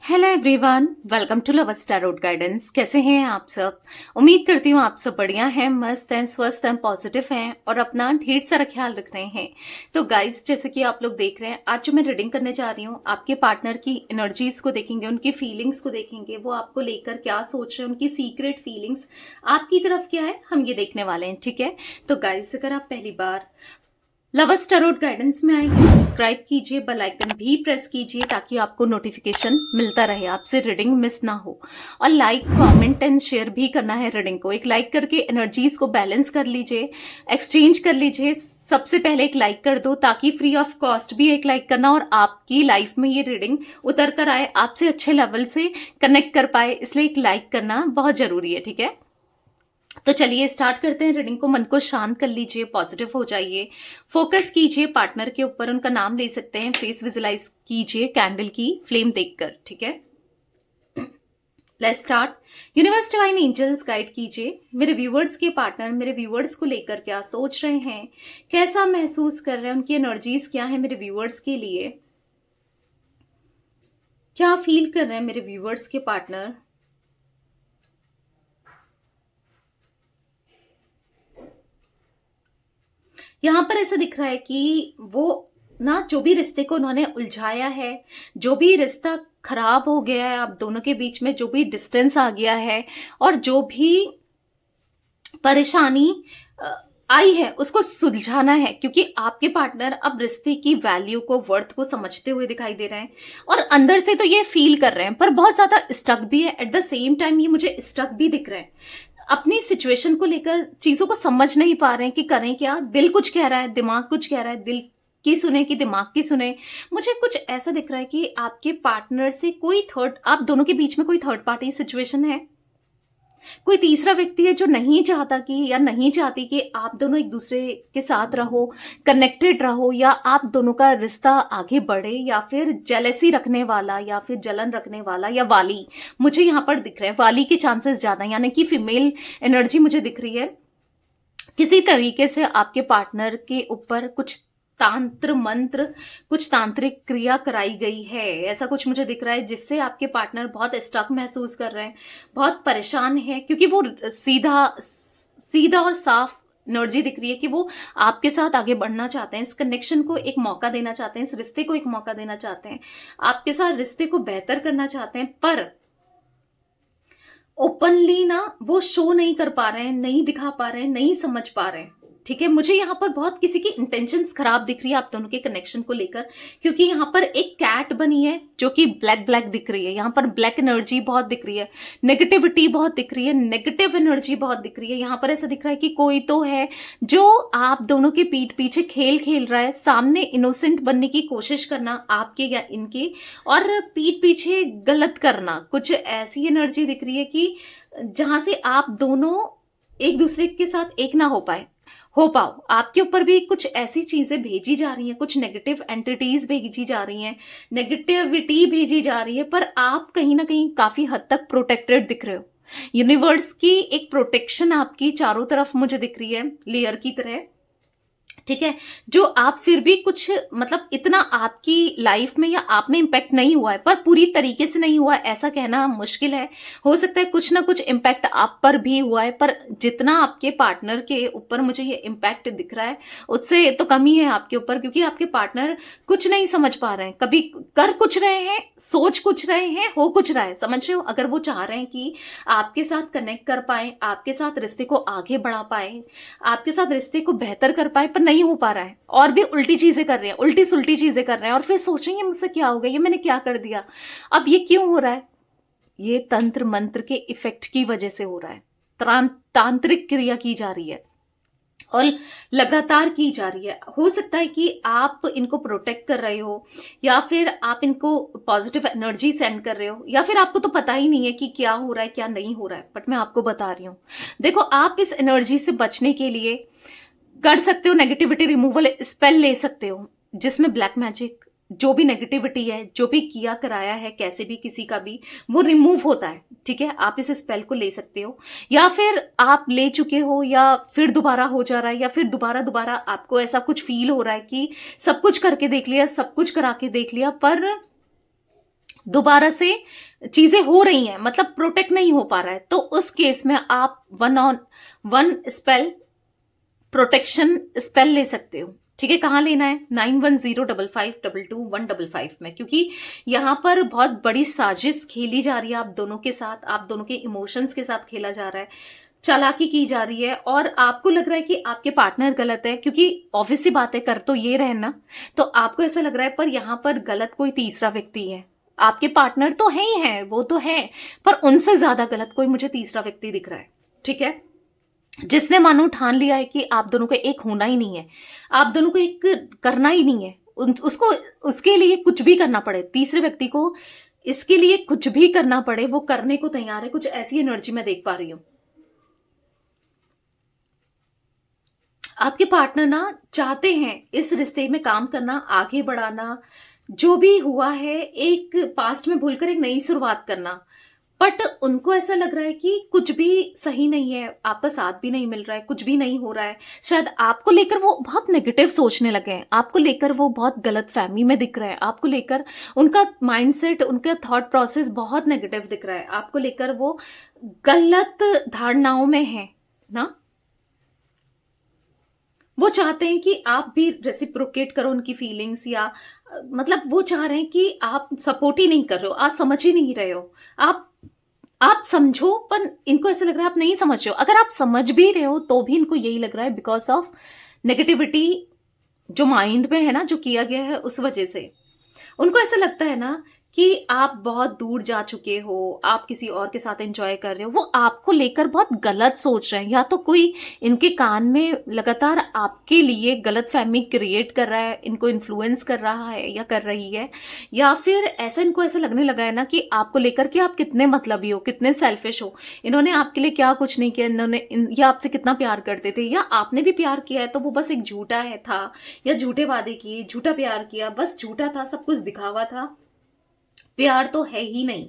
Hello everyone, welcome to love tarot guidance. कैसे हैं आप सब? उम्मीद करती हूँ आप सब बढ़िया हैं, मस्त हैं, स्वस्थ हैं, पॉजिटिव हैं और अपना ढेर सारा ख्याल रख रहे हैं। तो गाइस, जैसे कि आप लोग देख रहे हैं, आज जो मैं रीडिंग करने जा रही हूँ, आपके पार्टनर की एनर्जीज को देखेंगे, उनकी फीलिंग्स को देखेंगे, वो आपको लेकर क्या सोच रहे हैं, उनकी सीक्रेट फीलिंग्स आपकी तरफ क्या है, हम ये देखने वाले हैं। ठीक है, तो गाइस, अगर आप पहली बार लवर्स टैरोट गाइडेंस में आए हैं, सब्सक्राइब कीजिए, बेल आइकन भी प्रेस कीजिए ताकि आपको नोटिफिकेशन मिलता रहे, आपसे रीडिंग मिस ना हो। और लाइक, कमेंट एंड शेयर भी करना है रीडिंग को। एक लाइक करके एनर्जीज को बैलेंस कर लीजिए, एक्सचेंज कर लीजिए। सबसे पहले एक लाइक कर दो ताकि फ्री ऑफ कॉस्ट भी एक लाइक करना और आपकी लाइफ में ये रीडिंग उतर कर आए, आपसे अच्छे लेवल से कनेक्ट कर पाए, इसलिए एक लाइक करना बहुत जरूरी है। ठीक है, तो चलिए स्टार्ट करते हैं रीडिंग को। मन को शांत कर लीजिए, पॉजिटिव हो जाइए, फोकस कीजिए पार्टनर के ऊपर, उनका नाम ले सकते हैं, फेस विजुलाइज कीजिए कैंडल की फ्लेम देखकर। ठीक है, let's start. Universe divine angels guide कीजिए मेरे व्यूवर्स के पार्टनर, मेरे व्यूवर्स को लेकर क्या सोच रहे हैं, कैसा महसूस कर रहे हैं, उनकी एनर्जीज क्या है मेरे व्यूवर्स के लिए, क्या फील कर रहे हैं मेरे व्यूवर्स के पार्टनर। यहां पर ऐसा दिख रहा है कि वो ना, जो भी रिश्ते को उन्होंने उलझाया है, जो भी रिश्ता खराब हो गया है आप दोनों के बीच में, जो भी डिस्टेंस आ गया है और जो भी परेशानी आई है, उसको सुलझाना है। क्योंकि आपके पार्टनर अब रिश्ते की वैल्यू को, वर्थ को समझते हुए दिखाई दे रहे हैं और अंदर से तो ये फील कर रहे हैं, पर बहुत ज्यादा स्टक भी है। एट द सेम टाइम ये मुझे स्टक भी दिख रहे हैं, अपनी सिचुएशन को लेकर चीजों को समझ नहीं पा रहे हैं कि करें क्या। दिल कुछ कह रहा है, दिमाग कुछ कह रहा है, दिल की सुने कि दिमाग की सुने। मुझे कुछ ऐसा दिख रहा है कि आपके पार्टनर से कोई थर्ड, आप दोनों के बीच में कोई थर्ड पार्टी सिचुएशन है, कोई तीसरा व्यक्ति है जो नहीं चाहता कि, या नहीं चाहती कि आप दोनों एक दूसरे के साथ रहो, कनेक्टेड रहो, या आप दोनों का रिश्ता आगे बढ़े, या फिर जेलेसी रखने वाला, या फिर जलन रखने वाला, या वाली। मुझे यहाँ पर दिख रहे हैं वाली के चांसेस ज्यादा, यानी कि फीमेल एनर्जी मुझे दिख रही है। किसी तरीके से आपके पार्टनर के ऊपर कुछ तांत्र मंत्र, कुछ तांत्रिक क्रिया कराई गई है, ऐसा कुछ मुझे दिख रहा है, जिससे आपके पार्टनर बहुत स्टक महसूस कर रहे हैं, बहुत परेशान है। क्योंकि वो सीधा सीधा और साफ एनर्जी दिख रही है कि वो आपके साथ आगे बढ़ना चाहते हैं, इस कनेक्शन को एक मौका देना चाहते हैं, इस रिश्ते को एक मौका देना चाहते हैं, आपके साथ रिश्ते को बेहतर करना चाहते हैं, पर ओपनली ना वो शो नहीं कर पा रहे हैं, नहीं दिखा पा रहे हैं, नहीं समझ पा रहे हैं। ठीक है, मुझे यहाँ पर बहुत किसी की इंटेंशंस खराब दिख रही है आप दोनों के कनेक्शन को लेकर। क्योंकि यहाँ पर एक कैट बनी है जो कि ब्लैक ब्लैक दिख रही है, यहाँ पर ब्लैक एनर्जी बहुत दिख रही है, नेगेटिविटी बहुत दिख रही है, नेगेटिव एनर्जी बहुत दिख रही है। यहाँ पर ऐसा दिख रहा है कि कोई तो है जो आप दोनों के पीठ पीछे खेल खेल रहा है, सामने इनोसेंट बनने की कोशिश करना आपके या इनके, और पीठ पीछे गलत करना। कुछ ऐसी एनर्जी दिख रही है कि जहां से आप दोनों एक दूसरे के साथ एक ना हो पाओ। आपके ऊपर भी कुछ ऐसी चीजें भेजी जा रही हैं, कुछ नेगेटिव एंटिटीज भेजी जा रही हैं, नेगेटिविटी भेजी जा रही है, पर आप कहीं ना कहीं काफी हद तक प्रोटेक्टेड दिख रहे हो। यूनिवर्स की एक प्रोटेक्शन आपकी चारों तरफ मुझे दिख रही है, लेयर की तरह। ठीक है, जो आप फिर भी कुछ, मतलब इतना आपकी लाइफ में या आप में इम्पैक्ट नहीं हुआ है, पर पूरी तरीके से नहीं हुआ है ऐसा कहना मुश्किल है। हो सकता है कुछ ना कुछ इम्पैक्ट आप पर भी हुआ है, पर जितना आपके पार्टनर के ऊपर मुझे ये इम्पैक्ट दिख रहा है, उससे तो कम ही है आपके ऊपर। क्योंकि आपके पार्टनर कुछ नहीं समझ पा रहे हैं, कभी कर कुछ रहे हैं, सोच कुछ रहे हैं, हो कुछ रहा है, समझ रहे हो। अगर वो चाह रहे हैं कि आपके साथ कनेक्ट कर पाए, आपके साथ रिश्ते को आगे बढ़ा पाए, आपके साथ रिश्ते को बेहतर कर पाए, पर नहीं हो पा रहा है, और भी उल्टी चीजें कर रहे हैं, उल्टी सुल्टी चीजें कर रहे हैं, और फिर सोचेंगे मुझसे क्या हो गया, ये मैंने क्या कर दिया, अब ये क्यों हो रहा है। ये तंत्र मंत्र के इफेक्ट की वजह से हो रहा है, तांत्रिक क्रिया की जा रही है और लगातार की जा रही है। हो सकता है कि आप इनको प्रोटेक्ट कर रहे हो, या फिर आप इनको पॉजिटिव एनर्जी सेंड कर रहे हो, या फिर आपको तो पता ही नहीं है कि क्या हो रहा है क्या नहीं हो रहा है, बट मैं आपको बता रही हूं। देखो, आप इस एनर्जी से बचने के लिए कर सकते हो, नेगेटिविटी रिमूवल स्पेल ले सकते हो, जिसमें ब्लैक मैजिक, जो भी नेगेटिविटी है, जो भी किया कराया है, कैसे भी किसी का भी, वो रिमूव होता है। ठीक है, आप इस स्पेल को ले सकते हो, या फिर आप ले चुके हो, या फिर दोबारा हो जा रहा है, या फिर दोबारा दोबारा आपको ऐसा कुछ फील हो रहा है कि सब कुछ करके देख लिया, सब कुछ करा के देख लिया, पर दोबारा से चीजें हो रही हैं, मतलब प्रोटेक्ट नहीं हो पा रहा है, तो उस केस में आप 1 स्पेल प्रोटेक्शन स्पेल ले सकते हो। ठीक है, कहाँ लेना है? 9105522155 में, क्योंकि यहाँ पर बहुत बड़ी साजिश खेली जा रही है आप दोनों के साथ, आप दोनों के इमोशंस के साथ खेला जा रहा है, चालाकी की जा रही है, और आपको लग रहा है कि आपके पार्टनर गलत है, क्योंकि ऑब्वियस सी बात है, कर तो ये रहे ना, तो आपको ऐसा लग रहा है पर यहाँ पर गलत कोई तीसरा व्यक्ति है। आपके पार्टनर तो है ही है, वो तो है, पर उनसे ज्यादा गलत कोई मुझे तीसरा व्यक्ति दिख रहा है। ठीक है, जिसने मानो ठान लिया है कि आप दोनों को एक होना ही नहीं है, आप दोनों को एक करना ही नहीं है, उसको उसके लिए कुछ भी करना पड़े, तीसरे व्यक्ति को इसके लिए कुछ भी करना पड़े, वो करने को तैयार है। कुछ ऐसी एनर्जी मैं देख पा रही हूं। आपके पार्टनर ना चाहते हैं इस रिश्ते में काम करना, आगे बढ़ाना, जो भी हुआ है एक पास्ट में भूलकर एक नई शुरुआत करना, बट उनको ऐसा लग रहा है कि कुछ भी सही नहीं है, आपका साथ भी नहीं मिल रहा है, कुछ भी नहीं हो रहा है। शायद आपको लेकर वो बहुत नेगेटिव सोचने लगे हैं, आपको लेकर वो बहुत गलत फहमी में दिख रहे हैं, आपको लेकर उनका माइंडसेट, उनका थॉट प्रोसेस बहुत नेगेटिव दिख रहा है, आपको लेकर वो गलत धारणाओं में है ना। वो चाहते हैं कि आप भी रेसिप्रोकेट करो उनकी फीलिंग्स, या मतलब वो चाह रहे हैं कि आप सपोर्ट ही नहीं कर रहे हो, आप समझ ही नहीं रहे हो, आप समझो, पर इनको ऐसा लग रहा है आप नहीं समझ रहे हो। अगर आप समझ भी रहे हो तो भी इनको यही लग रहा है बिकॉज ऑफ नेगेटिविटी जो माइंड में है ना, जो किया गया है, उस वजह से उनको ऐसा लगता है ना कि आप बहुत दूर जा चुके हो, आप किसी और के साथ एंजॉय कर रहे हो, वो आपको लेकर बहुत गलत सोच रहे हैं, या तो कोई इनके कान में लगातार आपके लिए गलत फहमी क्रिएट कर रहा है, इनको इन्फ्लुएंस कर रहा है या कर रही है, या फिर ऐसा इनको ऐसा लगने लगा है ना कि आपको लेकर के आप कितने मतलबी हो, कितने सेल्फिश हो, इन्होंने आपके लिए क्या कुछ नहीं किया, ये आपसे कितना प्यार करते थे, या आपने भी प्यार किया है तो वो बस एक झूठा है था, या झूठे वादे किए, झूठा प्यार किया, बस झूठा था, सब कुछ दिखावा था, प्यार तो है ही नहीं,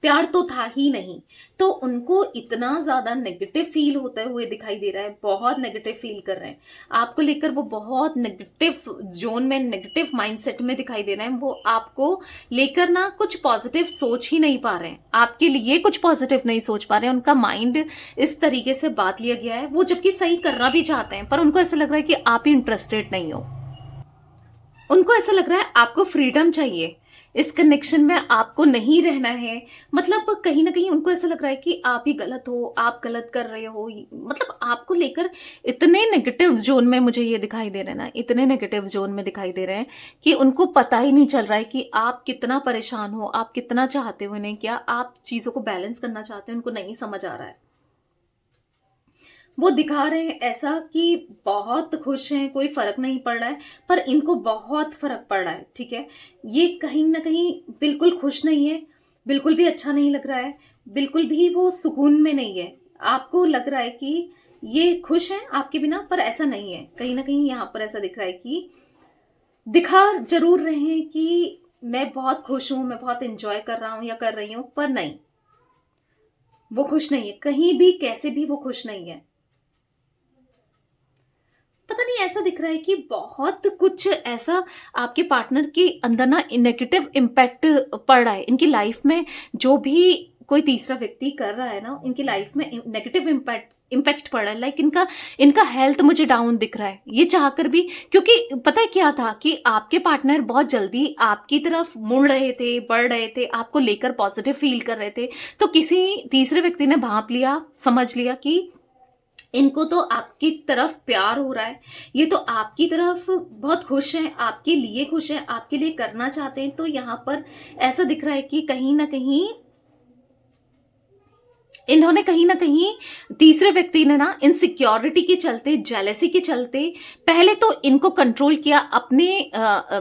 प्यार तो था ही नहीं। तो उनको इतना ज्यादा नेगेटिव फील होते हुए दिखाई दे रहा है, बहुत नेगेटिव फील कर रहे हैं आपको लेकर, वो बहुत नेगेटिव जोन में, नेगेटिव माइंडसेट में दिखाई दे रहे हैं। वो आपको लेकर ना कुछ पॉजिटिव सोच ही नहीं पा रहे हैं, आपके लिए कुछ पॉजिटिव नहीं सोच पा रहे हैं, उनका माइंड इस तरीके से बात लिया गया है। वो जबकि सही करना भी चाहते हैं, पर उनको ऐसा लग रहा है कि आप ही इंटरेस्टेड नहीं हो, उनको ऐसा लग रहा है आपको फ्रीडम चाहिए, इस कनेक्शन में आपको नहीं रहना है। मतलब कहीं ना कहीं उनको ऐसा लग रहा है कि आप ही गलत हो, आप गलत कर रहे हो, मतलब आपको लेकर इतने नेगेटिव जोन में मुझे ये दिखाई दे रहे हैं ना, इतने नेगेटिव जोन में दिखाई दे रहे हैं कि उनको पता ही नहीं चल रहा है कि आप कितना परेशान हो, आप कितना चाहते हो इन्हें, क्या आप चीजों को बैलेंस करना चाहते हो, उनको नहीं समझ आ रहा है। वो दिखा रहे हैं ऐसा कि बहुत खुश हैं, कोई फर्क नहीं पड़ रहा है, पर इनको बहुत फर्क पड़ रहा है। ठीक है, ये कहीं ना कहीं बिल्कुल खुश नहीं है, बिल्कुल भी अच्छा नहीं लग रहा है, बिल्कुल भी वो सुकून में नहीं है। आपको लग रहा है कि ये खुश हैं आपके बिना, पर ऐसा नहीं है। कहीं ना कहीं यहाँ पर ऐसा दिख रहा है कि दिखा जरूर रहे हैं कि मैं बहुत खुश हूं, मैं बहुत इंजॉय कर रहा हूं या कर रही हूं, पर नहीं, वो खुश नहीं है, कहीं भी कैसे भी वो खुश नहीं है। पता नहीं, ऐसा दिख रहा है कि बहुत कुछ ऐसा आपके पार्टनर के अंदर ना नेगेटिव इम्पैक्ट पड़ रहा है इनकी लाइफ में। जो भी कोई तीसरा व्यक्ति कर रहा है ना, इनकी लाइफ में नेगेटिव इम्पैक्ट पड़ रहा है। लाइक इनका इनका हेल्थ मुझे डाउन दिख रहा है, ये चाहकर भी, क्योंकि पता है क्या था कि आपके पार्टनर बहुत जल्दी आपकी तरफ मुड़ रहे थे, बढ़ रहे थे, आपको लेकर पॉजिटिव फील कर रहे थे, तो किसी तीसरे व्यक्ति ने भांप लिया, समझ लिया कि इनको तो आपकी तरफ प्यार हो रहा है, ये तो आपकी तरफ बहुत खुश हैं, आपके लिए खुश हैं, आपके लिए करना चाहते हैं। तो यहाँ पर ऐसा दिख रहा है कि कहीं ना कहीं इन्होंने, कहीं ना कहीं तीसरे व्यक्ति ने ना इनसिक्योरिटी के चलते, जेलेसी के चलते, पहले तो इनको कंट्रोल किया, अपने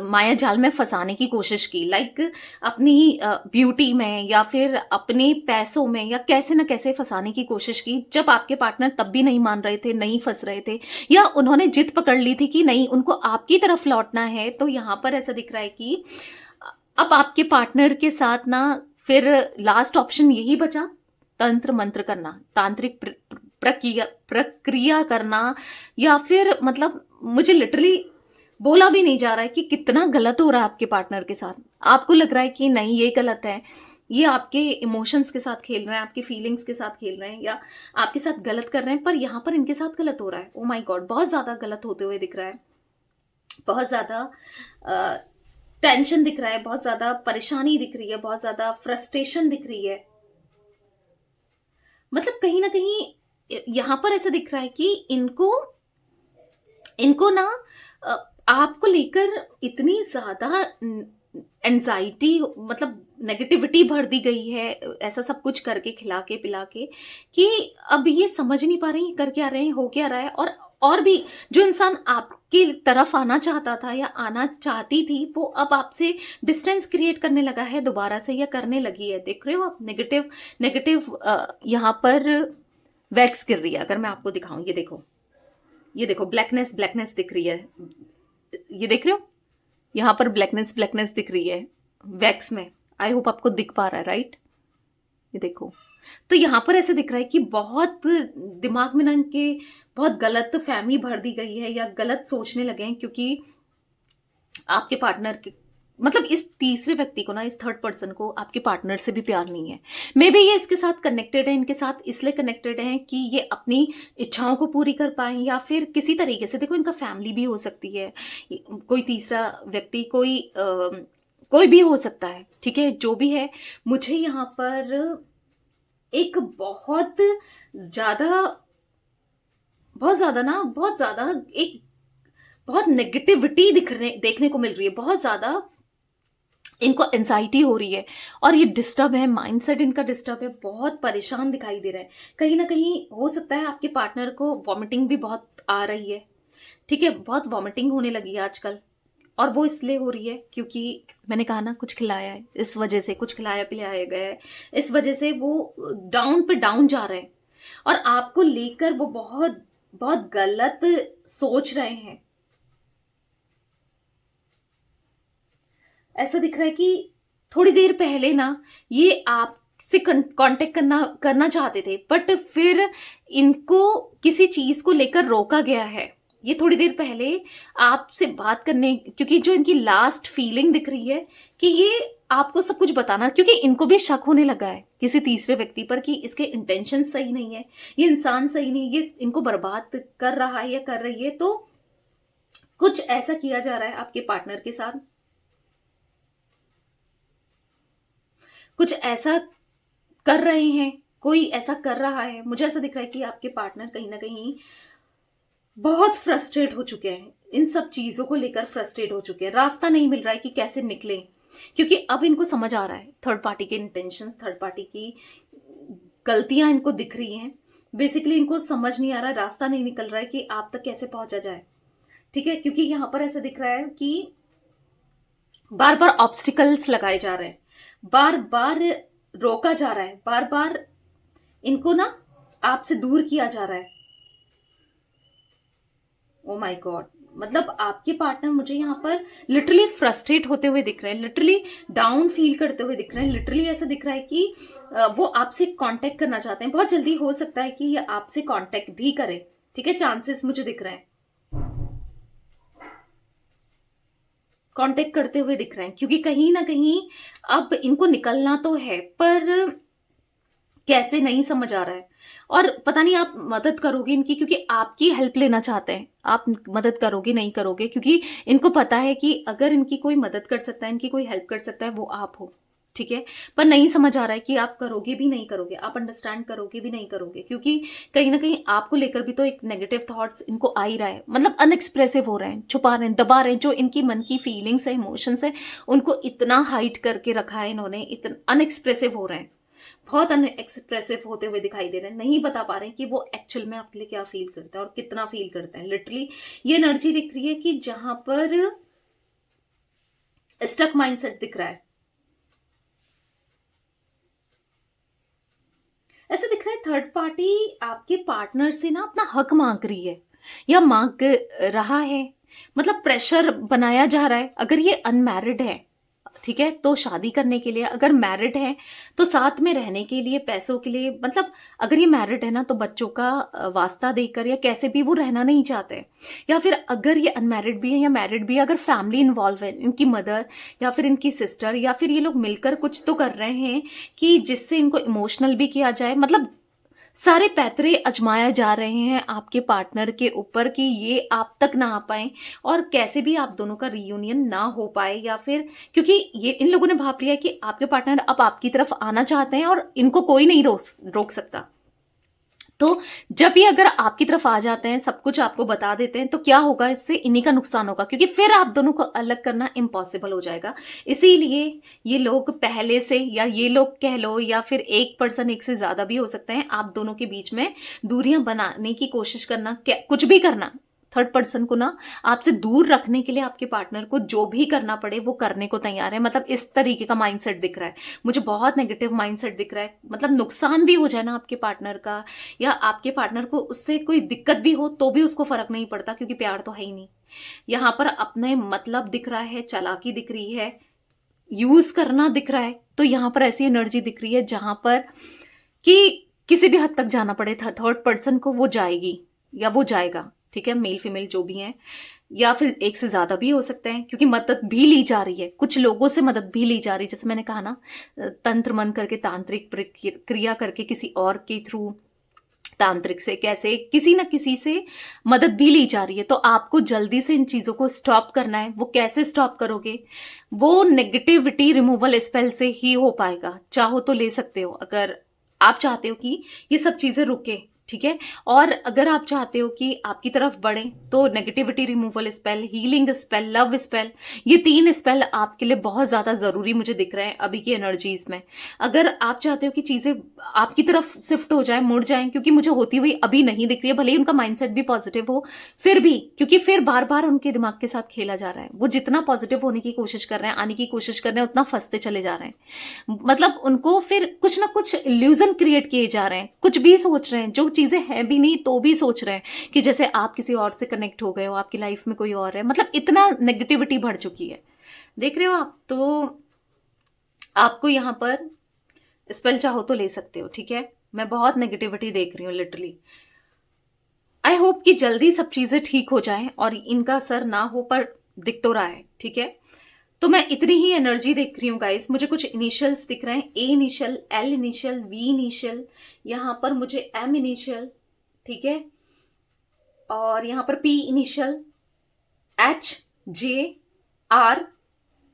माया जाल में फंसाने की कोशिश की। लाइक अपनी ब्यूटी में, या फिर अपने पैसों में, या कैसे ना कैसे फंसाने की कोशिश की। जब आपके पार्टनर तब भी नहीं मान रहे थे, नहीं फंस रहे थे, या उन्होंने जिद पकड़ ली थी कि नहीं, उनको आपकी तरफ लौटना है। तो यहाँ पर ऐसा दिख रहा है कि अब आपके पार्टनर के साथ ना फिर लास्ट ऑप्शन यही बचा, तंत्र मंत्र करना, तांत्रिक प्रक्रिया करना, या फिर मतलब मुझे लिटरली बोला भी नहीं जा रहा है कि कितना गलत हो रहा है आपके पार्टनर के साथ। आपको लग रहा है कि नहीं ये गलत है, ये आपके इमोशंस के साथ खेल रहे हैं, आपकी फीलिंग्स के साथ खेल रहे हैं या आपके साथ गलत कर रहे हैं, पर यहाँ पर इनके साथ गलत हो रहा है। ओ माय गॉड, बहुत ज्यादा गलत होते हुए दिख रहा है, बहुत ज्यादा टेंशन दिख रहा है, बहुत ज्यादा परेशानी दिख रही है, बहुत ज्यादा फ्रस्ट्रेशन दिख रही है। मतलब कहीं ना कहीं यहां पर ऐसा दिख रहा है कि इनको इनको ना आपको लेकर इतनी ज्यादा एंजाइटी, मतलब नेगेटिविटी भर दी गई है, ऐसा सब कुछ करके खिला के पिला के, कि अब ये समझ नहीं पा रहे हैं कर क्या रहे हैं, हो क्या रहा है। और भी जो इंसान आपकी तरफ आना चाहता था या आना चाहती थी, वो अब आपसे डिस्टेंस क्रिएट करने लगा है दोबारा से, या करने लगी है। देख रहे हो आप, नेगेटिव नेगेटिव यहाँ पर वैक्स गिर रही है। अगर मैं आपको दिखाऊं, ये देखो ब्लैकनेस ब्लैकनेस दिख रही है, ये देख रहे हो, यहाँ पर ब्लैकनेस ब्लैकनेस दिख रही है वैक्स में। आई होप आपको दिख पा रहा है, राइट? ये देखो, तो यहाँ पर ऐसे दिख रहा है कि बहुत दिमाग में ना इनके बहुत गलत फहमी भर दी गई है, या गलत सोचने लगे हैं, क्योंकि आपके पार्टनर के, मतलब इस तीसरे व्यक्ति को ना, इस थर्ड पर्सन को आपके पार्टनर से भी प्यार नहीं है। मे बी ये इसके साथ कनेक्टेड है, इनके साथ इसलिए कनेक्टेड है कि ये अपनी इच्छाओं को पूरी कर पाए, या फिर किसी तरीके से, देखो इनका फैमिली भी हो सकती है, कोई तीसरा व्यक्ति, कोई भी हो सकता है, ठीक है, जो भी है। मुझे यहाँ पर एक बहुत ज्यादा एक बहुत नेगेटिविटी देखने को मिल रही है, बहुत ज्यादा इनको एंजाइटी हो रही है, और ये डिस्टर्ब है, माइंडसेट इनका डिस्टर्ब है, बहुत परेशान दिखाई दे रहे हैं। कहीं ना कहीं हो सकता है आपके पार्टनर को वॉमिटिंग भी बहुत आ रही है, ठीक है, बहुत वॉमिटिंग होने लगी है आजकल, और वो इसलिए हो रही है क्योंकि मैंने कहा ना, कुछ खिलाया है, इस वजह से कुछ खिलाया पिलाया गया है, इस वजह से वो डाउन पे डाउन जा रहे हैं, और आपको लेकर वो बहुत बहुत गलत सोच रहे हैं। ऐसा दिख रहा है कि थोड़ी देर पहले ना ये आपसे कांटेक्ट करना चाहते थे, बट फिर इनको किसी चीज को लेकर रोका गया है। ये थोड़ी देर पहले आपसे बात करने, क्योंकि जो इनकी लास्ट फीलिंग दिख रही है कि ये आपको सब कुछ बताना, क्योंकि इनको भी शक होने लगा है किसी तीसरे व्यक्ति पर कि इसके इंटेंशन सही नहीं है, ये इंसान सही नहीं, ये इनको बर्बाद कर रहा है या कर रही है। तो कुछ ऐसा किया जा रहा है आपके पार्टनर के साथ, कुछ ऐसा कर रहे हैं, कोई ऐसा कर रहा है। मुझे ऐसा दिख रहा है कि आपके पार्टनर कहीं ना कहीं बहुत फ्रस्ट्रेट हो चुके हैं, इन सब चीजों को लेकर फ्रस्ट्रेट हो चुके हैं। रास्ता नहीं मिल रहा है कि कैसे निकले, क्योंकि अब इनको समझ आ रहा है थर्ड पार्टी के इंटेंशंस, थर्ड पार्टी की गलतियां इनको दिख रही हैं। बेसिकली इनको समझ नहीं आ रहा, रास्ता नहीं निकल रहा है कि आप तक कैसे पहुंचा जाए, ठीक है, क्योंकि यहां पर ऐसा दिख रहा है कि बार बार ऑब्स्टिकल्स लगाए जा रहे हैं, बार बार रोका जा रहा है, बार बार इनको ना आपसे दूर किया जा रहा है। ओ माय गॉड, मतलब आपके पार्टनर मुझे यहाँ पर लिटरली फ्रस्ट्रेट होते हुए दिख रहे हैं, लिटरली डाउन फील करते हुए दिख रहे हैं। लिटरली ऐसा दिख रहा है कि वो आपसे कांटेक्ट करना चाहते हैं, बहुत जल्दी हो सकता है कि ये आपसे कांटेक्ट भी करें, ठीक है, चांसेस मुझे दिख रहे हैं, कांटेक्ट करते हुए दिख रहे हैं, क्योंकि कहीं ना कहीं अब इनको निकलना तो है, पर कैसे नहीं समझ आ रहा है। और पता नहीं आप मदद करोगे इनकी, क्योंकि आपकी हेल्प लेना चाहते हैं, आप मदद करोगे नहीं करोगे, क्योंकि इनको पता है कि अगर इनकी कोई मदद कर सकता है, इनकी कोई हेल्प कर सकता है, वो आप हो, ठीक है। पर नहीं समझ आ रहा है कि आप करोगे भी नहीं करोगे, आप अंडरस्टैंड करोगे भी नहीं करोगे, क्योंकि कहीं ना कहीं आपको लेकर भी तो एक नेगेटिव थॉट्स इनको आ ही रहा है, मतलब अनएक्सप्रेसिव हो रहे हैं, छुपा रहे हैं, दबा रहे हैं, जो इनकी मन की फीलिंग्स है, इमोशंस है, उनको इतना हाइड करके रखा है इन्होंने, इतना अनएक्सप्रेसिव हो रहे हैं, बहुत अनएक्सप्रेसिव होते हुए दिखाई दे रहे हैं, नहीं बता पा रहे हैं कि वो एक्चुअल में आपके लिए क्या फील करते हैं और कितना फील करते हैं। लिटरली ये एनर्जी दिख रही है कि जहां पर स्टक माइंडसेट दिख रहा है, ऐसा दिख रहा है थर्ड पार्टी आपके पार्टनर से ना अपना हक मांग रही है या मांग रहा है, मतलब प्रेशर बनाया जा रहा है। अगर ये अनमैरिड है, ठीक है, तो शादी करने के लिए, अगर मैरिड है तो साथ में रहने के लिए, पैसों के लिए, मतलब अगर ये मैरिड है ना तो बच्चों का वास्ता देकर या कैसे भी वो रहना नहीं चाहते। या फिर अगर ये अनमैरिड भी है या मैरिड भी है, अगर फैमिली इन्वॉल्व है, इनकी मदर या फिर इनकी सिस्टर या फिर ये लोग मिलकर कुछ तो कर रहे हैं कि जिससे इनको इमोशनल भी किया जाए, मतलब सारे पैतरे अजमाया जा रहे हैं आपके पार्टनर के ऊपर कि ये आप तक ना आ पाए और कैसे भी आप दोनों का रियूनियन ना हो पाए। या फिर क्योंकि ये इन लोगों ने भाप लिया कि आपके पार्टनर अब आपकी तरफ आना चाहते हैं और इनको कोई नहीं रोक सकता। तो जब ये अगर आपकी तरफ आ जाते हैं, सब कुछ आपको बता देते हैं, तो क्या होगा, इससे इन्हीं का नुकसान होगा, क्योंकि फिर आप दोनों को अलग करना इम्पॉसिबल हो जाएगा। इसीलिए ये लोग पहले से, या ये लोग कह लो, या फिर एक पर्सन, एक से ज्यादा भी हो सकते हैं, आप दोनों के बीच में दूरियां बनाने की कोशिश करना, कुछ भी करना, थर्ड पर्सन को ना आपसे दूर रखने के लिए आपके पार्टनर को जो भी करना पड़े वो करने को तैयार है। मतलब इस तरीके का माइंडसेट दिख रहा है मुझे, बहुत नेगेटिव माइंडसेट दिख रहा है। मतलब नुकसान भी हो जाए ना आपके पार्टनर का, या आपके पार्टनर को उससे कोई दिक्कत भी हो तो भी उसको फर्क नहीं पड़ता, क्योंकि प्यार तो है ही नहीं। यहाँ पर अपने मतलब दिख रहा है, चालाकी दिख रही है, यूज करना दिख रहा है। तो यहाँ पर ऐसी एनर्जी दिख रही है जहां पर कि किसी भी हद तक जाना पड़े थर्ड पर्सन को, वो जाएगी या वो जाएगा। ठीक है, मेल फीमेल जो भी हैं, या फिर एक से ज्यादा भी हो सकते हैं, क्योंकि मदद भी ली जा रही है, कुछ लोगों से मदद भी ली जा रही है। जैसे मैंने कहा ना, तंत्र मन करके, तांत्रिक क्रिया करके, किसी और के थ्रू, तांत्रिक से, कैसे किसी ना किसी से मदद भी ली जा रही है। तो आपको जल्दी से इन चीजों को स्टॉप करना है। वो कैसे स्टॉप करोगे? वो नेगेटिविटी रिमूवल स्पेल से ही हो पाएगा। चाहो तो ले सकते हो, अगर आप चाहते हो कि ये सब चीजें रुके, ठीक है। और अगर आप चाहते हो कि आपकी तरफ बढ़े, तो negativity removal spell, healing spell, love spell, ये 3 स्पेल आपके लिए बहुत ज्यादा जरूरी मुझे दिख रहे हैं अभी की एनर्जीज में। अगर आप चाहते हो कि चीजें आपकी तरफ शिफ्ट हो जाए, मुड़ जाए, क्योंकि मुझे होती हुई अभी नहीं दिख रही है, भले ही उनका माइंडसेट भी पॉजिटिव हो, फिर भी, क्योंकि फिर बार बार उनके दिमाग के साथ खेला जा रहा है। वो जितना पॉजिटिव होने की कोशिश कर रहे हैं, आने की कोशिश कर रहे हैं, उतना फंसते चले जा रहे हैं। मतलब उनको फिर कुछ ना कुछ इल्यूजन क्रिएट किए जा रहे हैं, कुछ भी सोच रहे हैं, जो चीजें हैं भी नहीं तो भी सोच रहे हैं कि जैसे आप किसी और से कनेक्ट हो गए हो, आपकी लाइफ में कोई और है। मतलब इतना नेगेटिविटी बढ़ चुकी है, देख रहे हो आप। तो आपको यहां पर स्पेल चाहो तो ले सकते हो, ठीक है। मैं बहुत नेगेटिविटी देख रही हूँ लिटरली। आई होप कि जल्दी सब चीजें ठीक हो जाएं और इनका असर ना हो, पर दिख तो रहा है, ठीक है। तो मैं इतनी ही एनर्जी देख रही हूँ गाइस। मुझे कुछ इनिशियल्स दिख रहे हैं, A initial, L initial, V initial, यहाँ पर मुझे एम इनिशियल, ठीक है, और यहाँ पर P initial, H, J, R,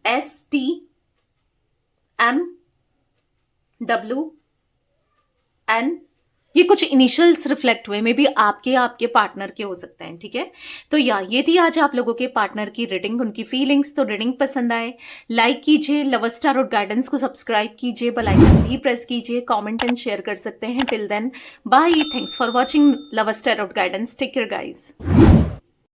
S, T, M, W, N, ये कुछ इनिशियल्स रिफ्लेक्ट हुए। मे बी आपके पार्टनर के हो सकते हैं, ठीक है। तो ये थी आज आप लोगों के पार्टनर की रीडिंग, उनकी फीलिंग्स। तो रीडिंग पसंद आए लाइक कीजिए, लवर्स टैरोट गाइडेंस को सब्सक्राइब कीजिए, बेल आइकन भी प्रेस कीजिए, कमेंट एंड शेयर कर सकते हैं। Till then bye, thanks for watching lovers tarot guidance, take care guys.